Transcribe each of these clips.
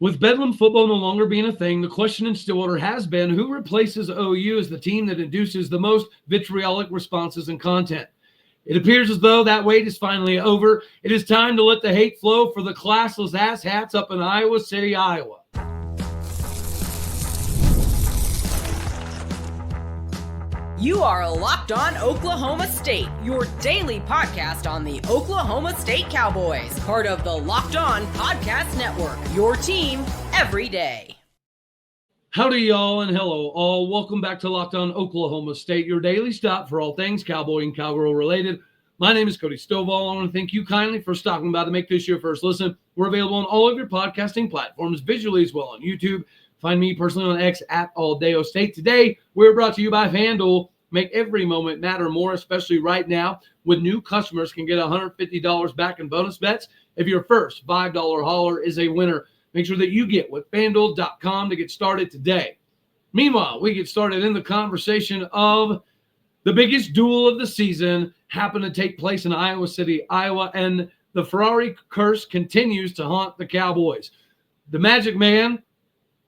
With Bedlam football no longer being a thing, the question in Stillwater has been who replaces OU as the team that induces the most vitriolic responses and content. It appears as though that wait is finally over. It is time to let the hate flow for the classless asshats up in Iowa City, Iowa. You are Locked On Oklahoma State, your daily podcast on the Oklahoma State Cowboys, part of the Locked On Podcast Network, your team every day. Howdy, y'all, and hello, all. Welcome back to Locked On Oklahoma State, your daily stop for all things Cowboy and Cowgirl related. My name is Cody Stovall. I want to thank you kindly for stopping by to make this your first listen. We're available on all of your podcasting platforms, visually as well on YouTube. Find me personally on X at AllDayOState. Today, we're brought to you by FanDuel. Make every moment matter more, especially right now, when new customers can get $150 back in bonus bets if your first $5 hauler is a winner. Make sure that you get with FanDuel.com to get started today. Meanwhile, we get started in the conversation of the biggest duel of the season happened to take place in Iowa City, Iowa, and the Ferrari curse continues to haunt the Cowboys. The Magic Man,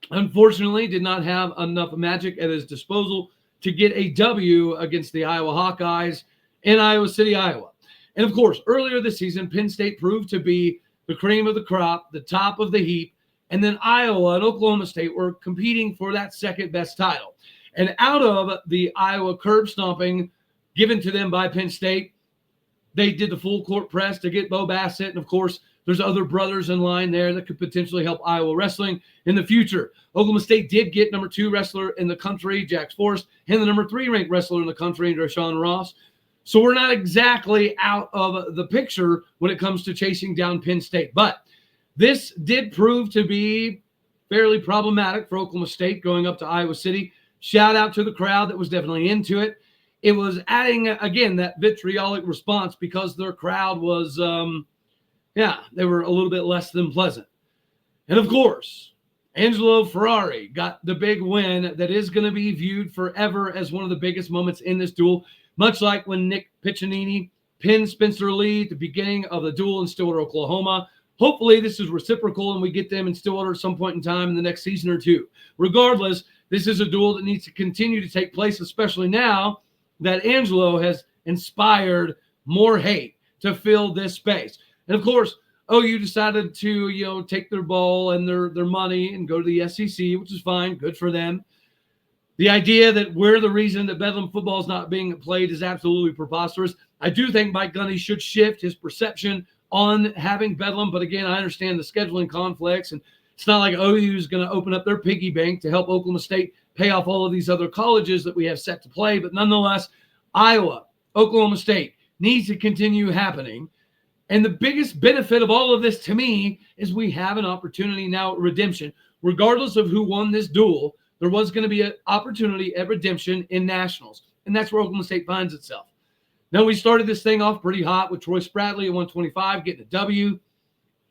unfortunately, did not have enough magic at his disposal to get a W against the Iowa Hawkeyes in Iowa City, Iowa. And of course, earlier this season, Penn State proved to be the cream of the crop, the top of the heap, and then Iowa and Oklahoma State were competing for that second best title. And out of the Iowa curb stomping given to them by Penn State, they did the full court press to get Bo Bassett. And of course, there's other brothers in line there that could potentially help Iowa wrestling in the future. Oklahoma State did get number 2 wrestler in the country, Jax Forrest, and the number 3 ranked wrestler in the country, Deshaun Ross. So we're not exactly out of the picture when it comes to chasing down Penn State. But this did prove to be fairly problematic for Oklahoma State going up to Iowa City. Shout out to the crowd that was definitely into it. It was adding, again, that vitriolic response because their crowd was they were a little bit less than pleasant. And of course, Angelo Ferrari got the big win that is going to be viewed forever as one of the biggest moments in this duel, much like when Nick Piccinini pinned Spencer Lee at the beginning of the duel in Stillwater, Oklahoma. Hopefully this is reciprocal and we get them in Stillwater at some point in time in the next season or two. Regardless, this is a duel that needs to continue to take place, especially now that Angelo has inspired more hate to fill this space. And of course, OU decided to, take their ball and their money and go to the SEC, which is fine. Good for them. The idea that we're the reason that Bedlam football is not being played is absolutely preposterous. I do think Mike Gundy should shift his perception on having Bedlam. But again, I understand the scheduling conflicts, and it's not like OU is going to open up their piggy bank to help Oklahoma State pay off all of these other colleges that we have set to play. But nonetheless, Iowa, Oklahoma State needs to continue happening. And the biggest benefit of all of this to me is we have an opportunity now at redemption. Regardless of who won this duel, there was going to be an opportunity at redemption in nationals. And that's where Oklahoma State finds itself. Now, we started this thing off pretty hot with Troy Spradley at 125 getting a W.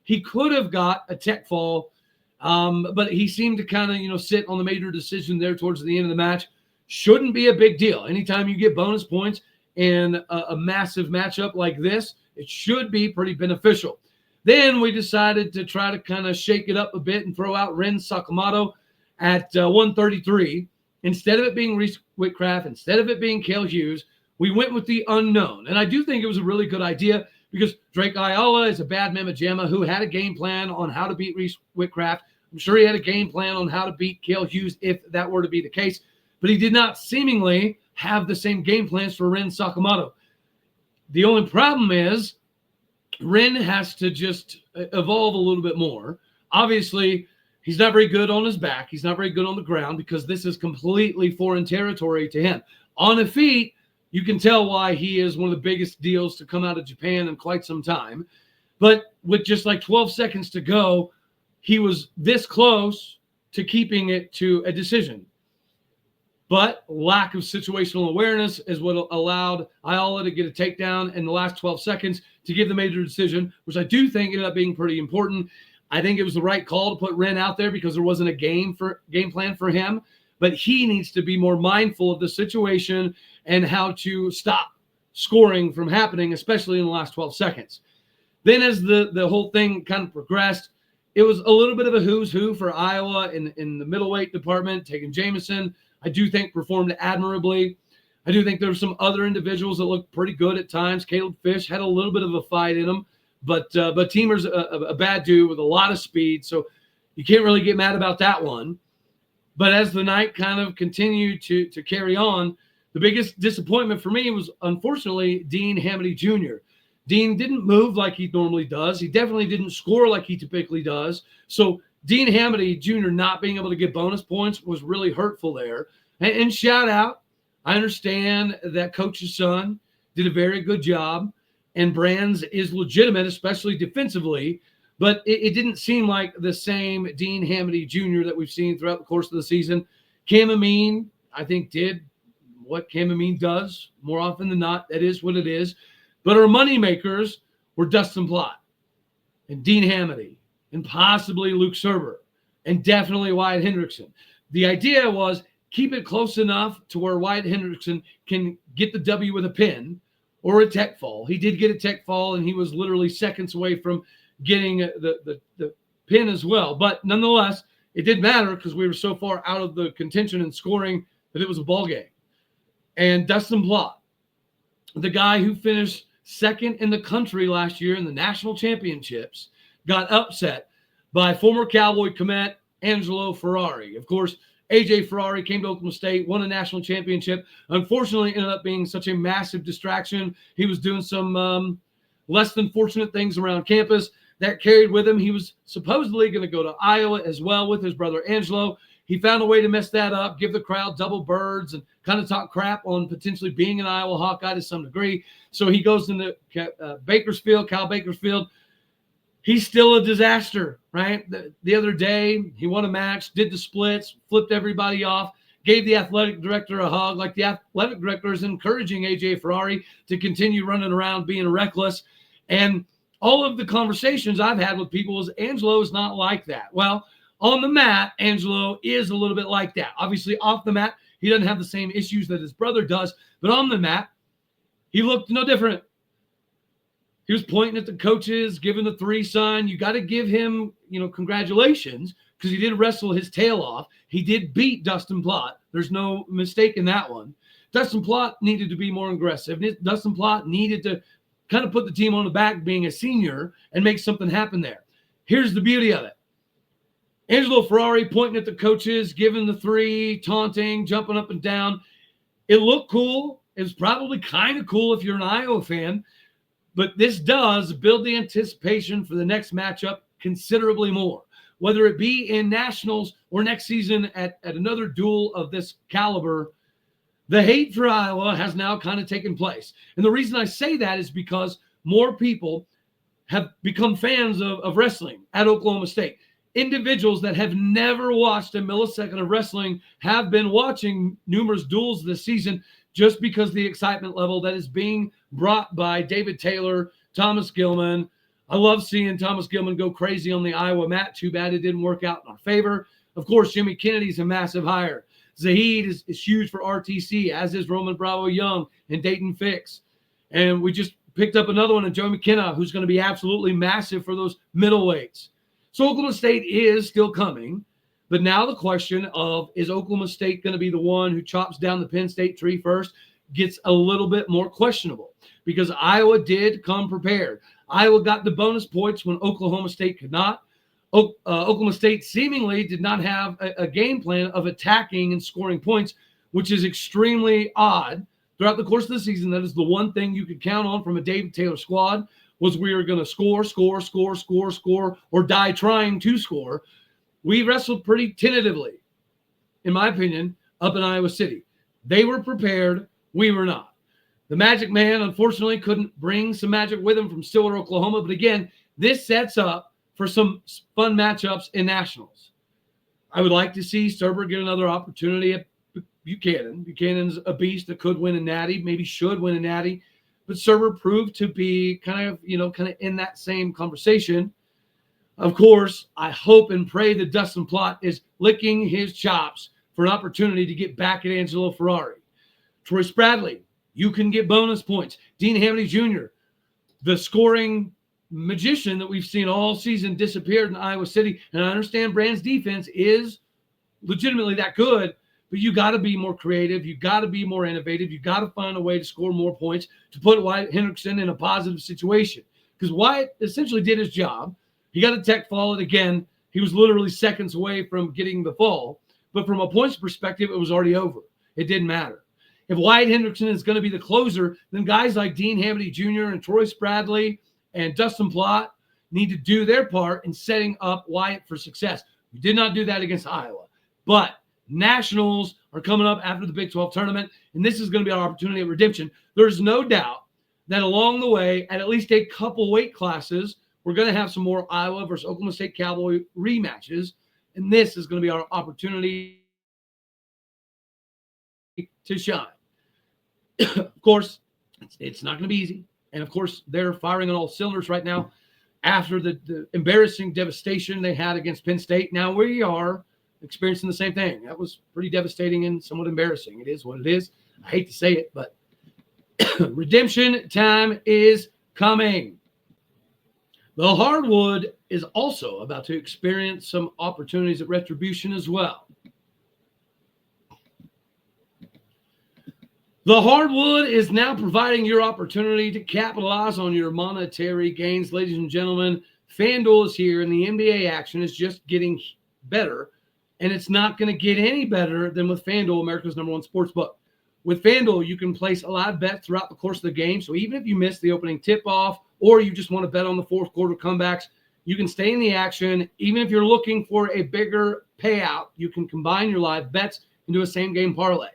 He could have got a tech fall, but he seemed to kind of, sit on the major decision there towards the end of the match. Shouldn't be a big deal. Anytime you get bonus points in a massive matchup like this, it should be pretty beneficial. Then we decided to try to kind of shake it up a bit and throw out Ren Sakamoto at 133. Instead of it being Reese Whitcraft, instead of it being Cale Hughes, we went with the unknown. And I do think it was a really good idea because Drake Ayala is a bad mamma jamma who had a game plan on how to beat Reese Whitcraft. I'm sure he had a game plan on how to beat Cale Hughes if that were to be the case. But he did not seemingly have the same game plans for Ren Sakamoto. The only problem is Ren has to just evolve a little bit more. Obviously, he's not very good on his back. He's not very good on the ground because this is completely foreign territory to him. On the feet, you can tell why he is one of the biggest deals to come out of Japan in quite some time. But with just like 12 seconds to go, he was this close to keeping it to a decision. But lack of situational awareness is what allowed Ayala to get a takedown in the last 12 seconds to give the major decision, which I do think ended up being pretty important. I think it was the right call to put Ren out there because there wasn't a game plan for him. But he needs to be more mindful of the situation and how to stop scoring from happening, especially in the last 12 seconds. Then as the whole thing kind of progressed, it was a little bit of a who's who for Iowa in the middleweight department. Taking Jamison, I do think performed admirably. I do think there's some other individuals that looked pretty good at times. Caleb Fish had a little bit of a fight in him, but Teamer's a bad dude with a lot of speed, so you can't really get mad about that one. But as the night kind of continued to carry on, the biggest disappointment for me was, unfortunately, Dean Hamady Jr. Dean didn't move like he normally does. He definitely didn't score like he typically does. So Dean Hamady Jr. not being able to get bonus points was really hurtful there. And shout out, I understand that coach's son did a very good job, and Brands is legitimate, especially defensively, but it didn't seem like the same Dean Hamady Jr. that we've seen throughout the course of the season. Cam Amin, I think, did what Cam Amin does more often than not. That is what it is. But our moneymakers were Dustin Plott and Dean Hamady and possibly Luke Serber and definitely Wyatt Hendrickson. The idea was keep it close enough to where Wyatt Hendrickson can get the W with a pin or a tech fall. He did get a tech fall, and he was literally seconds away from getting the pin as well. But nonetheless, it didn't matter because we were so far out of the contention and scoring that it was a ball game. And Dustin Plott, the guy who finished second in the country last year in the national championships, got upset by former Cowboy commit Angelo Ferrari. Of course, AJ Ferrari came to Oklahoma State, won a national championship. Unfortunately, ended up being such a massive distraction. He was doing some less than fortunate things around campus that carried with him. He was supposedly going to go to Iowa as well with his brother Angelo. He found a way to mess that up, give the crowd double birds, and kind of talk crap on potentially being an Iowa Hawkeye to some degree. So he goes into Bakersfield, Cal Bakersfield. He's still a disaster, right? The other day, he won a match, did the splits, flipped everybody off, gave the athletic director a hug. Like the athletic director is encouraging AJ Ferrari to continue running around being reckless. And all of the conversations I've had with people is Angelo is not like that. Well, on the mat, Angelo is a little bit like that. Obviously, off the mat, he doesn't have the same issues that his brother does. But on the mat, he looked no different. He was pointing at the coaches, giving the 3 sign. You got to give him, congratulations, because he did wrestle his tail off. He did beat Dustin Plott. There's no mistake in that one. Dustin Plott needed to be more aggressive. Dustin Plott needed to kind of put the team on the back being a senior and make something happen there. Here's the beauty of it. Angelo Ferrari pointing at the coaches, giving the 3, taunting, jumping up and down. It looked cool. It was probably kind of cool if you're an Iowa fan. But this does build the anticipation for the next matchup considerably more, whether it be in nationals or next season at another duel of this caliber. The hate for Iowa has now kind of taken place. And the reason I say that is because more people have become fans of wrestling at Oklahoma State. Individuals that have never watched a millisecond of wrestling have been watching numerous duels this season just because the excitement level that is being brought by David Taylor, Thomas Gilman. I love seeing Thomas Gilman go crazy on the Iowa mat. Too bad it didn't work out in our favor. Of course, Jimmy Kennedy's a massive hire. Zahid is huge for RTC, as is Roman Bravo Young and Dayton Fix. And we just picked up another one in Joe McKenna, who's going to be absolutely massive for those middleweights. So Oklahoma State is still coming. But now the question of, is Oklahoma State going to be the one who chops down the Penn State tree first, gets a little bit more questionable, because Iowa did come prepared. Iowa got the bonus points when Oklahoma State could not. Oklahoma State seemingly did not have a game plan of attacking and scoring points, which is extremely odd. Throughout the course of the season, that is the one thing you could count on from a David Taylor squad, was we were going to score, or die trying to score. We wrestled pretty tentatively, in my opinion, up in Iowa City. They were prepared. We were not. The Magic Man, unfortunately, couldn't bring some magic with him from Stillwater, Oklahoma. But again, this sets up for some fun matchups in nationals. I would like to see Serber get another opportunity at Buchanan. Buchanan's a beast that could win a natty, maybe should win a natty. But Serber proved to be kind of in that same conversation. Of course, I hope and pray that Dustin Plott is licking his chops for an opportunity to get back at Angelo Ferrari. Troy Spradley, you can get bonus points. Dean Hamady Jr., the scoring magician that we've seen all season disappeared in Iowa City. And I understand Brand's defense is legitimately that good, but you got to be more creative. You got to be more innovative. You got to find a way to score more points to put Wyatt Hendrickson in a positive situation, because Wyatt essentially did his job. He got a tech fall, and again, he was literally seconds away from getting the fall. But from a points perspective, it was already over. It didn't matter. If Wyatt Hendrickson is going to be the closer, then guys like Dean Hamady Jr. and Troy Spradley and Dustin Plott need to do their part in setting up Wyatt for success. We did not do that against Iowa. But Nationals are coming up after the Big 12 tournament, and this is going to be our opportunity at redemption. There's no doubt that along the way, at least a couple weight classes, we're going to have some more Iowa versus Oklahoma State Cowboy rematches, and this is going to be our opportunity to shine. Of course, it's not going to be easy. And, of course, they're firing on all cylinders right now after the embarrassing devastation they had against Penn State. Now we are experiencing the same thing. That was pretty devastating and somewhat embarrassing. It is what it is. I hate to say it, but redemption time is coming. The hardwood is also about to experience some opportunities at retribution as well. The hardwood is now providing your opportunity to capitalize on your monetary gains. Ladies and gentlemen, FanDuel is here, and the NBA action is just getting better, and it's not going to get any better than with FanDuel, America's #1 sportsbook. With FanDuel, you can place a live bet throughout the course of the game, so even if you miss the opening tip-off or you just want to bet on the fourth quarter comebacks, you can stay in the action. Even if you're looking for a bigger payout, you can combine your live bets into a same-game parlay.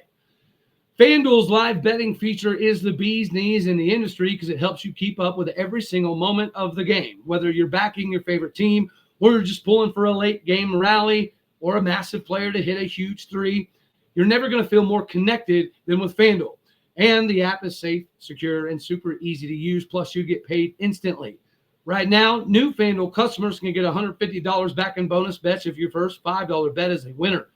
FanDuel's live betting feature is the bee's knees in the industry because it helps you keep up with every single moment of the game. Whether you're backing your favorite team or you're just pulling for a late game rally or a massive player to hit a huge three, you're never going to feel more connected than with FanDuel. And the app is safe, secure, and super easy to use. Plus, you get paid instantly. Right now, new FanDuel customers can get $150 back in bonus bets if your first $5 bet is a winner.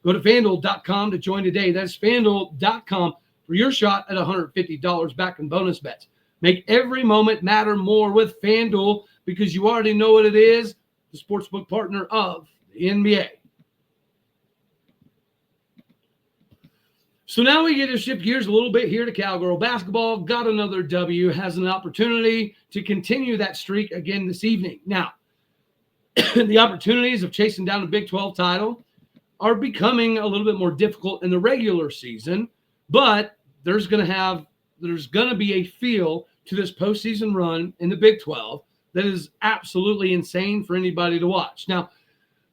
Go to FanDuel.com to join today. That's FanDuel.com for your shot at $150 back in bonus bets. Make every moment matter more with FanDuel because you already know what it is, the sportsbook partner of the NBA. So now we get to shift gears a little bit here to Cowgirl basketball. Got another W, has an opportunity to continue that streak again this evening. Now, the opportunities of chasing down a Big 12 title are becoming a little bit more difficult in the regular season, but there's going to be a feel to this postseason run in the Big 12 that is absolutely insane for anybody to watch. Now,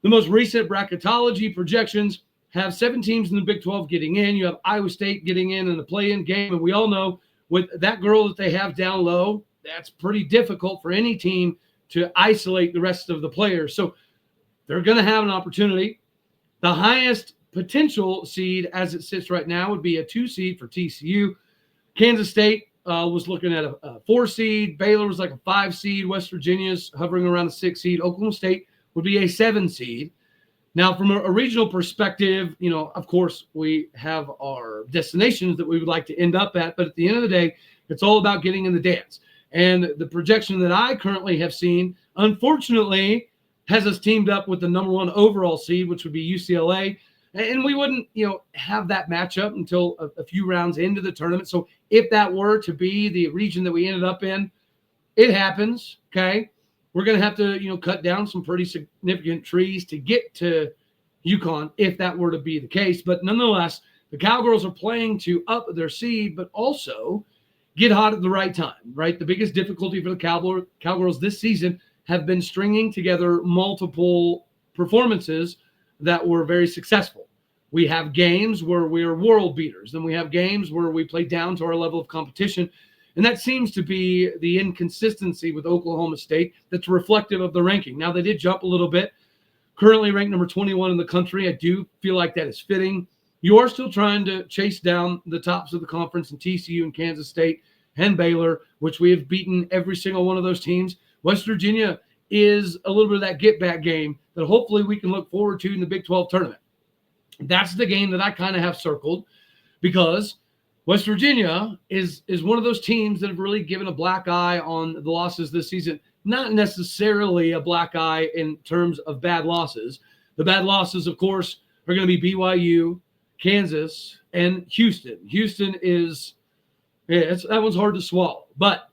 the most recent bracketology projections have 7 teams in the Big 12 getting in. You have Iowa State getting in the play-in game, and we all know with that girl that they have down low, that's pretty difficult for any team to isolate the rest of the players. So they're going to have an opportunity. The highest potential seed as it sits right now would be a 2 seed for TCU. Kansas State was looking at a 4 seed. Baylor was like a 5 seed. West Virginia's hovering around a 6 seed. Oklahoma State would be a 7 seed. Now, from a regional perspective, of course, we have our destinations that we would like to end up at. But at the end of the day, it's all about getting in the dance. And the projection that I currently have seen, unfortunately, has us teamed up with the #1 overall seed, which would be UCLA. And we wouldn't, have that matchup until a few rounds into the tournament. So if that were to be the region that we ended up in, it happens, okay? We're going to have to, cut down some pretty significant trees to get to UConn if that were to be the case. But nonetheless, the Cowgirls are playing to up their seed, but also get hot at the right time, right? The biggest difficulty for the Cowgirls this season have been stringing together multiple performances that were very successful. We have games where we're world beaters, then we have games where we play down to our level of competition. And that seems to be the inconsistency with Oklahoma State that's reflective of the ranking. Now, they did jump a little bit. Currently ranked number 21 in the country. I do feel like that is fitting. You are still trying to chase down the tops of the conference in TCU and Kansas State and Baylor, which we have beaten every single one of those teams. West Virginia is a little bit of that get-back game that hopefully we can look forward to in the Big 12 tournament. That's the game that I kind of have circled because West Virginia is one of those teams that have really given a black eye on the losses this season. not necessarily a black eye in terms of bad losses. The bad losses, of course, are going to be BYU, Kansas, and Houston. Houston is, that one's hard to swallow. But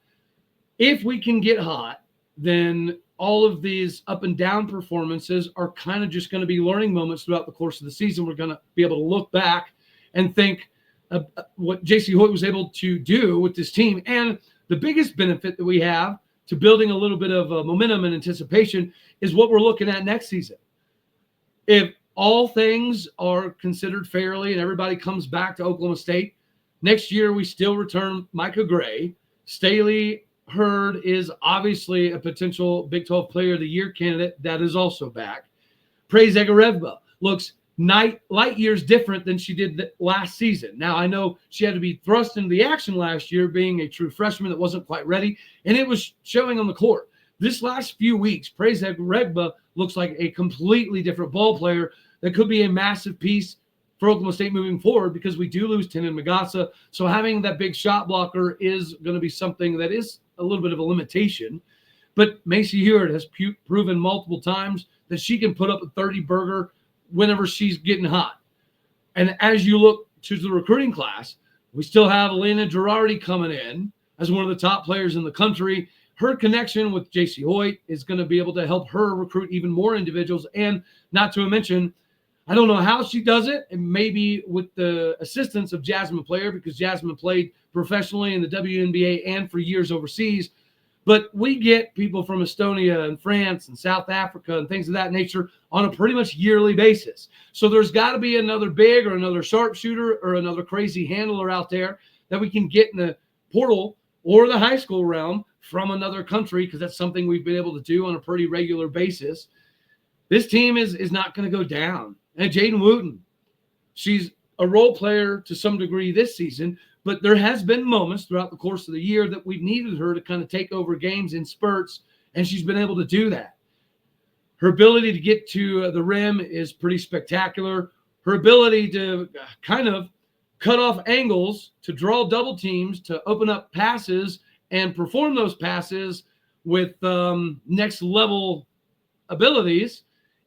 if we can get hot, then all of these up and down performances are kind of just going to be learning moments throughout the course of the season. We're going to be able to look back and think what Jacie Hoyt was able to do with this team. And the biggest benefit that we have to building a little bit of momentum and anticipation is what we're looking at next season. If all things are considered fairly and everybody comes back to Oklahoma State, next year we still return Micah Gray. Staley Hurd is obviously a potential Big 12 Player of the Year candidate that is also back. Praise Egarevba looks light years different than she did last season. Now, I know she had to be thrust into the action last year being a true freshman that wasn't quite ready, and it was showing on the court. This last few weeks, Praise Egarevba looks like a completely different ball player that could be a massive piece for Oklahoma State moving forward because we do lose Tinnen Magassa. So having that big shot blocker is going to be something that is a little bit of a limitation. But Macy Hewitt has proven multiple times that she can put up a 30-burger whenever she's getting hot. And as you look to the recruiting class, we still have Elena Girardi coming in as one of the top players in the country. Her connection with Jacie Hoyt is going to be able to help her recruit even more individuals. And not to mention, I don't know how she does it, and maybe with the assistance of Jasmine Player, because Jasmine played professionally in the WNBA and for years overseas. But we get people from Estonia and France and South Africa and things of that nature on a pretty much yearly basis. So there's got to be another big or another sharpshooter or another crazy handler out there that we can get in the portal or the high school realm from another country, because that's something we've been able to do on a pretty regular basis. This team is not going to go down. And Jaden Wooten, she's a role player to some degree this season, but there has been moments throughout the course of the year that we've needed her to kind of take over games in spurts, and she's been able to do that. Her ability to get to the rim is pretty spectacular. Her ability to kind of cut off angles, to draw double teams, to open up passes and perform those passes with next level abilities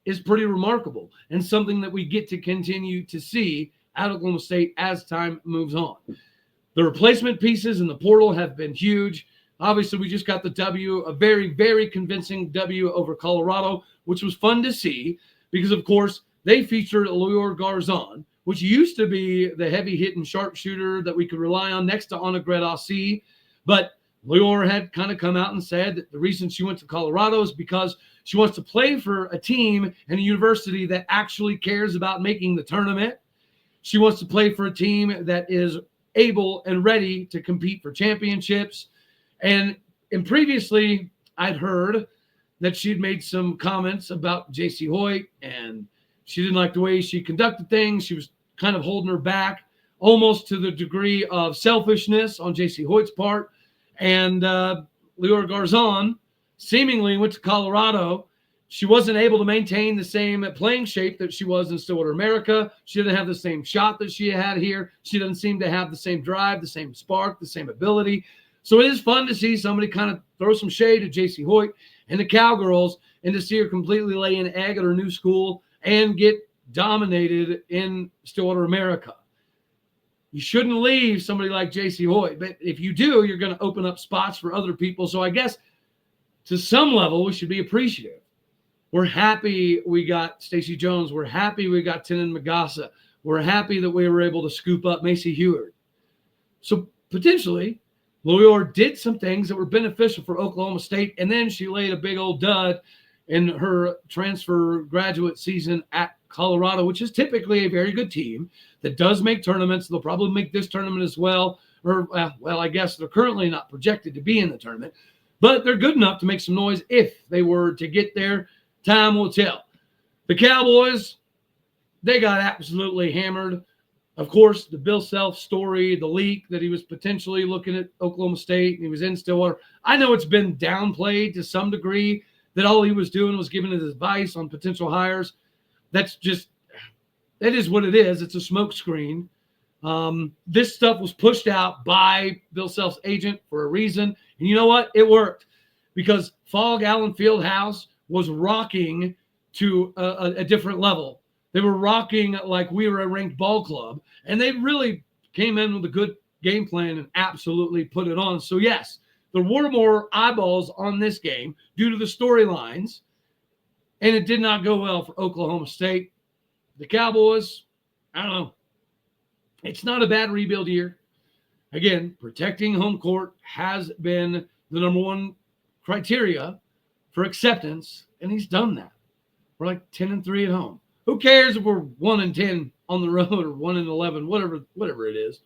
is pretty remarkable, and something that we get to continue to see at Oklahoma State as time moves on. The replacement pieces in the portal have been huge. Obviously, we just got the W, a very, very convincing W over Colorado, which was fun to see because, of course, they featured Leor Garzon, which used to be the heavy-hitting sharpshooter that we could rely on next to Annegret Aussie. But Leor had kind of come out and said that the reason she went to Colorado is because she wants to play for a team and a university that actually cares about making the tournament. She wants to play for a team that is able and ready to compete for championships. And previously, I'd heard that she'd made some comments about Jacie Hoyt, and she didn't like the way she conducted things. She was kind of holding her back, almost to the degree of selfishness on Jacie Hoyt's part. And Leor Garzon seemingly went to Colorado. She wasn't able to maintain the same playing shape that she was in Stillwater America. She didn't have the same shot that she had here. She doesn't seem to have the same drive, the same spark, the same ability. So it is fun to see somebody kind of throw some shade at Jacie Hoyt and the Cowgirls, and to see her completely lay an egg at her new school and get dominated in Stillwater America. You shouldn't leave somebody like Jacie Hoyt, but if you do, you're going to open up spots for other people. So I guess to some level, we should be appreciative. We're happy we got Stacey Jones. We're happy we got Tinnen Magassa. We're happy that we were able to scoop up Macy Hewitt. So potentially, Leor did some things that were beneficial for Oklahoma State, and then she laid a big old dud in her transfer graduate season at Colorado, which is typically a very good team that does make tournaments. They'll probably make this tournament as well. Or, well, I guess they're currently not projected to be in the tournament, but they're good enough to make some noise if they were to get there. Time will tell. The Cowboys, they got absolutely hammered. Of course, the Bill Self story, the leak that he was potentially looking at Oklahoma State and he was in Stillwater. I know it's been downplayed to some degree that all he was doing was giving his advice on potential hires. That is what it is. It's a smokescreen. This stuff was pushed out by Bill Self's agent for a reason. And you know what? It worked. because Fog Allen Fieldhouse was rocking to a different level. They were rocking like we were a ranked ball club, and they really came in with a good game plan and absolutely put it on. So yes, there were more eyeballs on this game due to the storylines, and it did not go well for Oklahoma State. The Cowboys, I don't know. It's not a bad rebuild year. Again, protecting home court has been the number one criteria for acceptance, and he's done that. We're like 10-3 at home. Who cares if we're 1-10 on the road or 1-11, whatever it is?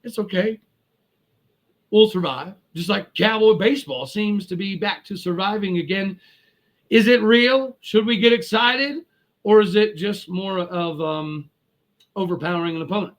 It's okay. We'll survive. Just like Cowboy baseball seems to be back to surviving again. Is it real? Should we get excited? Or is it just more of overpowering an opponent?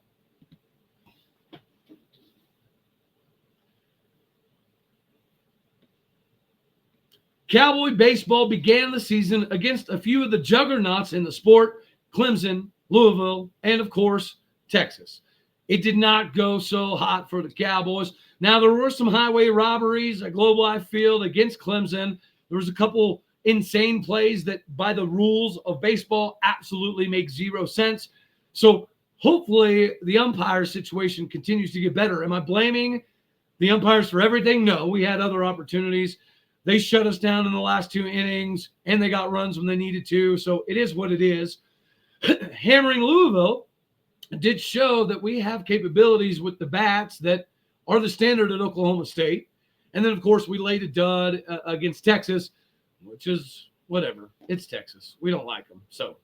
Cowboy baseball began the season against a few of the juggernauts in the sport, Clemson, Louisville, and of course, Texas. It did not go so hot for the Cowboys. Now, there were some highway robberies at Global Life Field against Clemson. There was a couple insane plays that by the rules of baseball absolutely make zero sense. So hopefully the umpire situation continues to get better. Am I blaming the umpires for everything? No, we had other opportunities. They shut us down in the last 2 innings, and they got runs when they needed to. So it is what it is. Hammering Louisville did show that we have capabilities with the bats that are the standard at Oklahoma State. And then, of course, we laid a dud against Texas, which is whatever. It's Texas. We don't like them. So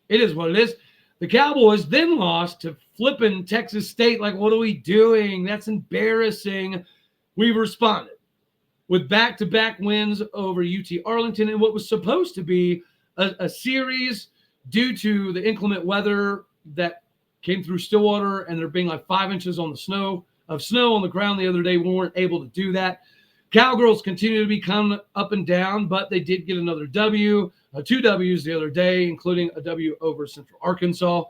it is what it is. The Cowboys then lost to flipping Texas State. Like, what are we doing? That's embarrassing. We responded with back-to-back wins over UT Arlington in what was supposed to be a series due to the inclement weather that came through Stillwater and there being like 5 inches on the snow on the ground the other day. We weren't able to do that. Cowgirls continue to be kind of up and down, but they did get another W, 2 W's the other day, including a W over Central Arkansas.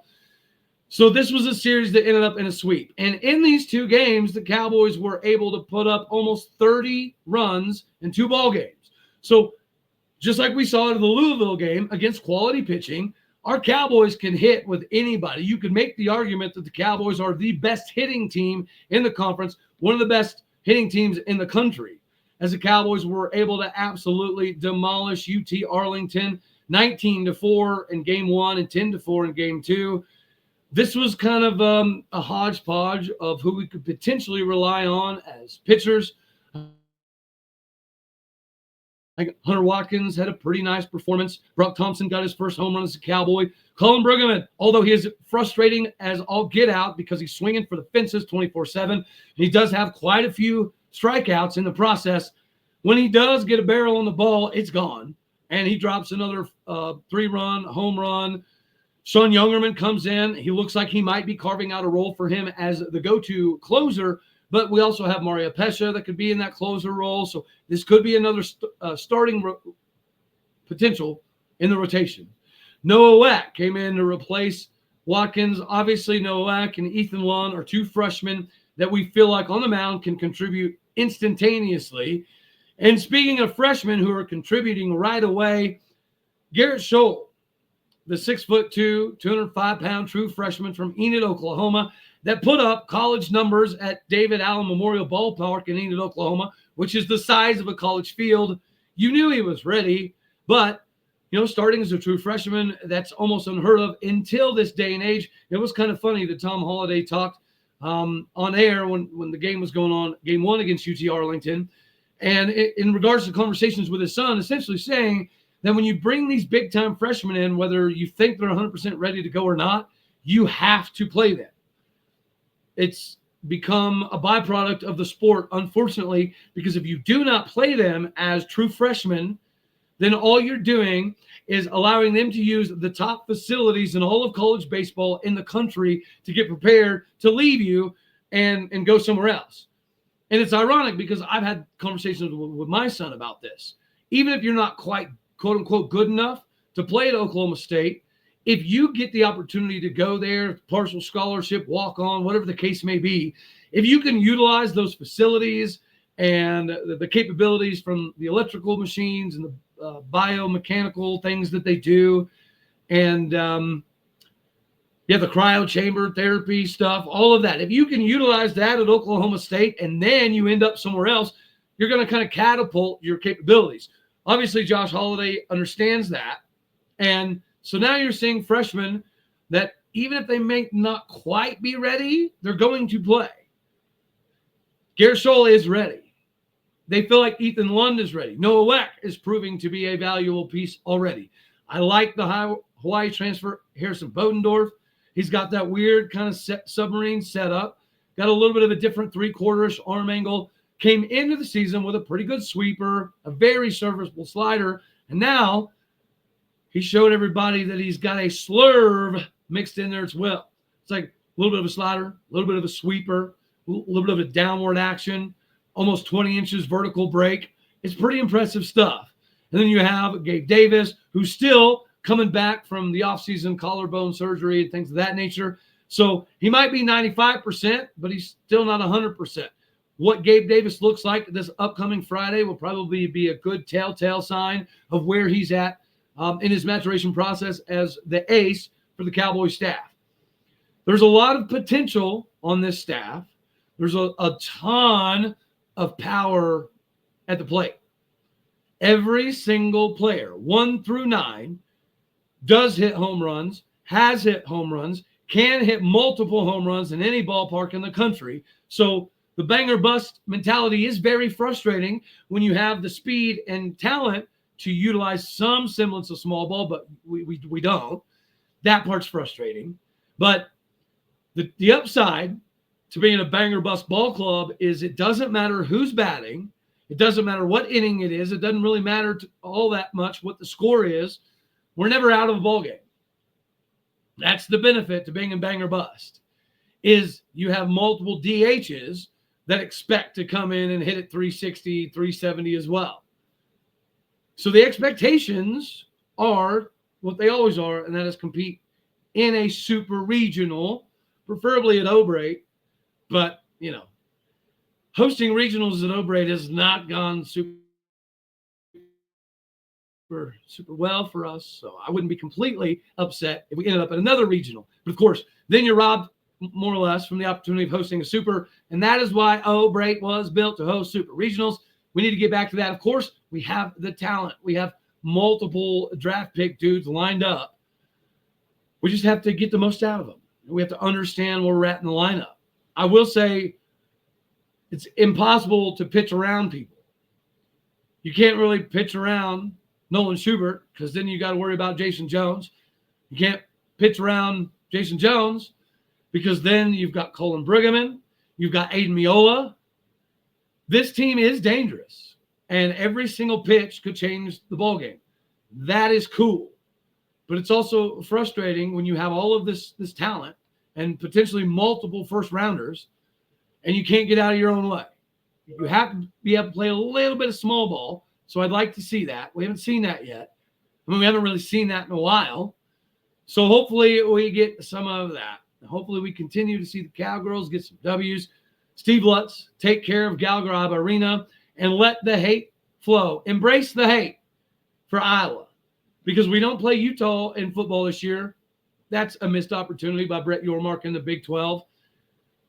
So this was a series that ended up in a sweep. And in these 2 games, the Cowboys were able to put up almost 30 runs in 2 ball games. So just like we saw in the Louisville game against quality pitching, our Cowboys can hit with anybody. You could make the argument that the Cowboys are the best hitting team in the conference, one of the best hitting teams in the country, as the Cowboys were able to absolutely demolish UT Arlington 19-4 in game 1 and 10-4 in game 2. This was kind of a hodgepodge of who we could potentially rely on as pitchers. Hunter Watkins had a pretty nice performance. Brock Thompson got his first home run as a Cowboy. Colin Brueggemann, although he is frustrating as all get out because he's swinging for the fences 24/7, he does have quite a few strikeouts in the process. When he does get a barrel on the ball, it's gone. And he drops another 3-run home run. Sean Youngerman comes in. He looks like he might be carving out a role for him as the go-to closer, but we also have Mario Pesha that could be in that closer role. So this could be another starting potential in the rotation. Noah Wack came in to replace Watkins. Obviously, Noah Wack and Ethan Lund are 2 freshmen that we feel like on the mound can contribute instantaneously. And speaking of freshmen who are contributing right away, Garrett Scholl, the 6'2", 205-pound true freshman from Enid, Oklahoma, that put up college numbers at David Allen Memorial Ballpark in Enid, Oklahoma, which is the size of a college field. You knew he was ready, but, starting as a true freshman, that's almost unheard of until this day and age. It was kind of funny that Tom Holliday talked on air when the game was going on, game 1 against UT Arlington, and in regards to conversations with his son, essentially saying that when you bring these big-time freshmen in, whether you think they're 100% ready to go or not, you have to play them. It's become a byproduct of the sport, unfortunately, because if you do not play them as true freshmen, then all you're doing is allowing them to use the top facilities in all of college baseball in the country to get prepared to leave you and go somewhere else. And it's ironic because I've had conversations with my son about this. Even if you're not quite quote unquote good enough to play at Oklahoma State, if you get the opportunity to go there, partial scholarship, walk on, whatever the case may be, if you can utilize those facilities and the capabilities from the electrical machines and the biomechanical things that they do. And the cryo chamber therapy stuff, all of that. If you can utilize that at Oklahoma State and then you end up somewhere else, you're going to kind of catapult your capabilities. Obviously, Josh Holliday understands that. And so now you're seeing freshmen that even if they may not quite be ready, they're going to play. Garrett Scholl is ready. They feel like Ethan Lund is ready. Noah Weck is proving to be a valuable piece already. I like the Hawaii transfer, Harrison Bodendorf. He's got that weird kind of submarine setup. Got a little bit of a different three-quarter-ish arm angle. Came into the season with a pretty good sweeper, a very serviceable slider. And now he showed everybody that he's got a slurve mixed in there as well. It's like a little bit of a slider, a little bit of a sweeper, a little bit of a downward action, almost 20 inches vertical break. It's pretty impressive stuff. And then you have Gabe Davis, who's still coming back from the offseason collarbone surgery and things of that nature. So he might be 95%, but he's still not 100%. What Gabe Davis looks like this upcoming Friday will probably be a good telltale sign of where he's at in his maturation process as the ace for the Cowboys staff. There's a lot of potential on this staff. There's a ton of power at the plate. Every single player, 1 through 9, does hit home runs, has hit home runs, can hit multiple home runs in any ballpark in the country. So the banger bust mentality is very frustrating when you have the speed and talent to utilize some semblance of small ball, but we don't. That part's frustrating. But the upside to being a banger bust ball club is it doesn't matter who's batting. It doesn't matter what inning it is. It doesn't really matter all that much what the score is. We're never out of a ball game. That's the benefit to being a banger bust, is you have multiple DHs that expect to come in and hit at 360, 370 as well. So the expectations are what they always are, and that is compete in a super regional, preferably at Obrate. But, hosting regionals at Obrate has not gone super well for us. So I wouldn't be completely upset if we ended up at another regional. But, of course, then you're robbed more or less from the opportunity of hosting a super. And that is why Obrate was built to host super regionals. We need to get back to that. Of course, we have the talent. We have multiple draft pick dudes lined up. We just have to get the most out of them. We have to understand where we're at in the lineup. I will say it's impossible to pitch around people. You can't really pitch around Nolan Schubert because then you got to worry about Jason Jones. You can't pitch around Jason Jones because then you've got Colin Briggerman. You've got Aiden Miola. This team is dangerous, and every single pitch could change the ballgame. That is cool. But it's also frustrating when you have all of this talent and potentially multiple first-rounders, and you can't get out of your own way. You have to be able to play a little bit of small ball, so I'd like to see that. We haven't seen that yet. We haven't really seen that in a while. So hopefully we get some of that. Hopefully we continue to see the Cowgirls get some W's. Steve Lutz, take care of Galgrab Arena and let the hate flow. Embrace the hate for Iowa because we don't play Utah in football this year. That's a missed opportunity by Brett Yormark in the Big 12.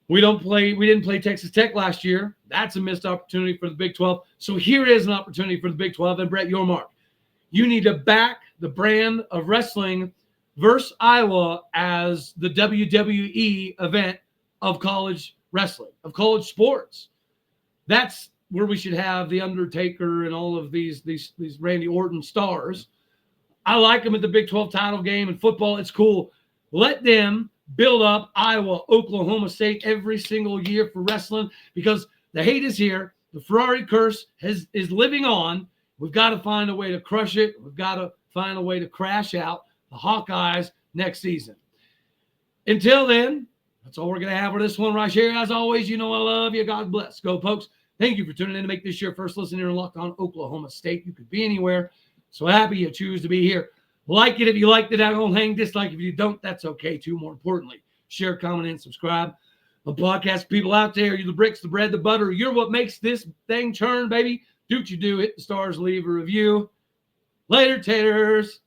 We didn't play Texas Tech last year. That's a missed opportunity for the Big 12. So here is an opportunity for the Big 12 and Brett Yormark. You need to back the brand of wrestling versus Iowa as the WWE event of college wrestling, of college sports. That's where we should have the Undertaker and all of these Randy Orton stars. I like them at the Big 12 title game and football. It's cool. Let them build up Iowa, Oklahoma State every single year for wrestling because the hate is here. The Ferrari curse is living on. We've got to find a way to crush it. We've got to find a way to crash out the Hawkeyes next season. Until then, that's all we're going to have for this one right here. As always, I love you. God bless. Go, folks. Thank you for tuning in to make this your first listen here in Locked On Oklahoma State. You could be anywhere. So happy you choose to be here. Like it if you liked it at home. Hang dislike if you don't. That's okay too. More importantly, share, comment, and subscribe. Podcast people out there, you're the bricks, the bread, the butter. You're what makes this thing turn, baby. Do what you do. Hit the stars, leave a review. Later, taters.